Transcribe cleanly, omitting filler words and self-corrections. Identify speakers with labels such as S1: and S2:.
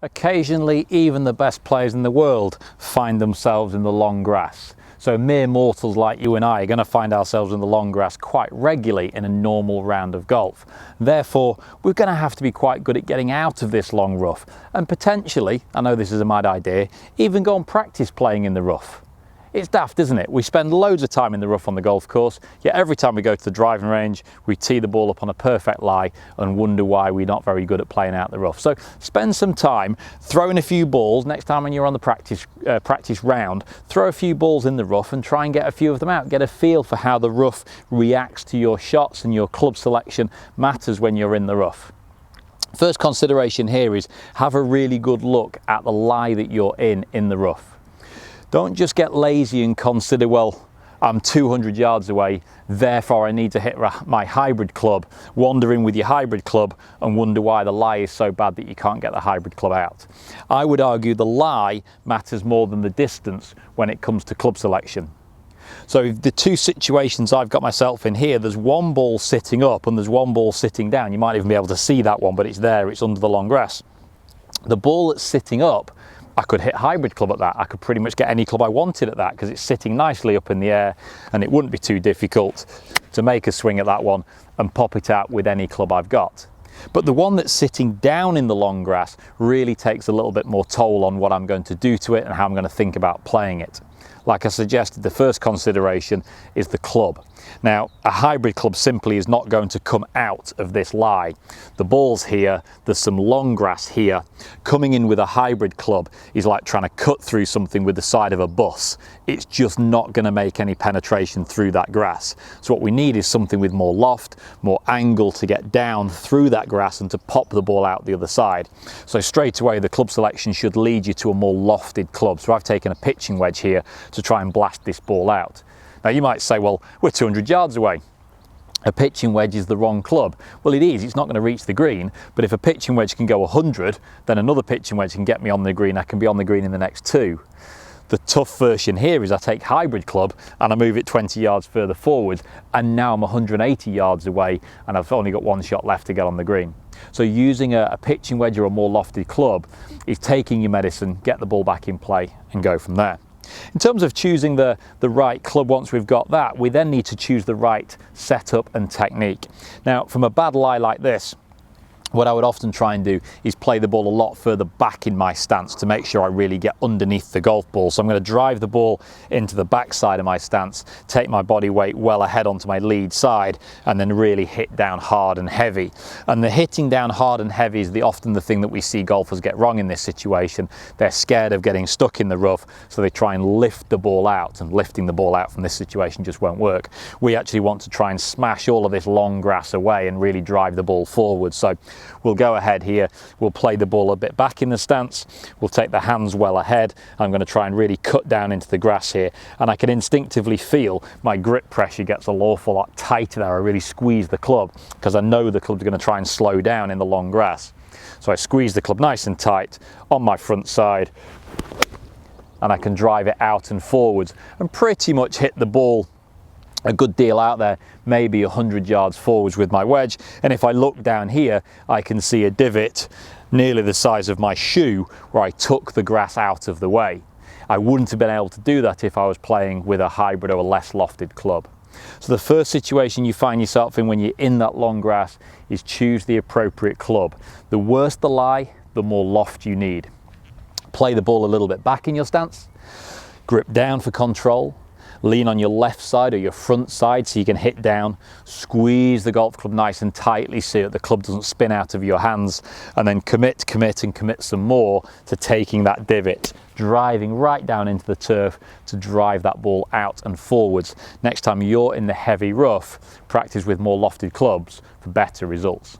S1: Occasionally, even the best players in the world find themselves in the long grass. So mere mortals like you and I are going to find ourselves in the long grass quite regularly in a normal round of golf. Therefore, we're going to have to be quite good at getting out of this long rough and potentially, I know this is a mad idea, even go and practice playing in the rough. It's daft, isn't it? We spend loads of time in the rough on the golf course, yet every time we go to the driving range, we tee the ball up on a perfect lie and wonder why we're not very good at playing out the rough. So spend some time throwing a few balls. Next time when you're on the practice round, throw a few balls in the rough and try and get a few of them out. Get a feel for how the rough reacts to your shots, and your club selection matters when you're in the rough. First consideration here is have a really good look at the lie that you're in the rough. Don't just get lazy and consider, well, I'm 200 yards away, therefore I need to hit my hybrid club, wander in with your hybrid club and wonder why the lie is so bad that you can't get the hybrid club out. I would argue the lie matters more than the distance when it comes to club selection. So the two situations I've got myself in here, there's one ball sitting up and there's one ball sitting down. You might even be able to see that one, but it's there, it's under the long grass. The ball that's sitting up, I could hit hybrid club at that. I could pretty much get any club I wanted at that because it's sitting nicely up in the air, and it wouldn't be too difficult to make a swing at that one and pop it out with any club I've got. But the one that's sitting down in the long grass really takes a little bit more toll on what I'm going to do to it and how I'm going to think about playing it. Like I suggested, the first consideration is the club. Now, a hybrid club simply is not going to come out of this lie. The ball's here, there's some long grass here. Coming in with a hybrid club is like trying to cut through something with the side of a bus. It's just not going to make any penetration through that grass. So what we need is something with more loft, more angle to get down through that grass and to pop the ball out the other side. So straight away, the club selection should lead you to a more lofted club. So I've taken a pitching wedge here to try and blast this ball out. Now you might say, well, we're 200 yards away. A pitching wedge is the wrong club. Well, it is, it's not going to reach the green, but if a pitching wedge can go 100, then another pitching wedge can get me on the green. I can be on the green in the next two. The tough version here is I take hybrid club and I move it 20 yards further forward, and now I'm 180 yards away and I've only got one shot left to get on the green. So using a pitching wedge or a more lofted club is taking your medicine, get the ball back in play and go from there. In terms of choosing the right club, once we've got that, we then need to choose the right setup and technique. Now, from a bad lie like this, what I would often try and do is play the ball a lot further back in my stance to make sure I really get underneath the golf ball. So I'm going to drive the ball into the back side of my stance, take my body weight well ahead onto my lead side, and then really hit down hard and heavy. And the hitting down hard and heavy is often the thing that we see golfers get wrong in this situation. They're scared of getting stuck in the rough, so they try and lift the ball out, and lifting the ball out from this situation just won't work. We actually want to try and smash all of this long grass away and really drive the ball forward. So we'll go ahead here, we'll play the ball a bit back in the stance, we'll take the hands well ahead. I'm going to try and really cut down into the grass here, and I can instinctively feel my grip pressure gets an awful lot tighter there. I really squeeze the club because I know the club's going to try and slow down in the long grass. So I squeeze the club nice and tight on my front side, and I can drive it out and forwards and pretty much hit the ball a good deal out there, maybe 100 yards forwards with my wedge. And if I look down here, I can see a divot nearly the size of my shoe where I took the grass out of the way. I wouldn't have been able to do that if I was playing with a hybrid or a less lofted club. So the first situation you find yourself in when you're in that long grass is choose the appropriate club. The worse the lie, the more loft you need. Play the ball a little bit back in your stance, grip down for control, lean on your left side or your front side so you can hit down, squeeze the golf club nice and tightly so that the club doesn't spin out of your hands, and then commit some more to taking that divot, driving right down into the turf to drive that ball out and forwards. Next time you're in the heavy rough, practice with more lofted clubs for better results.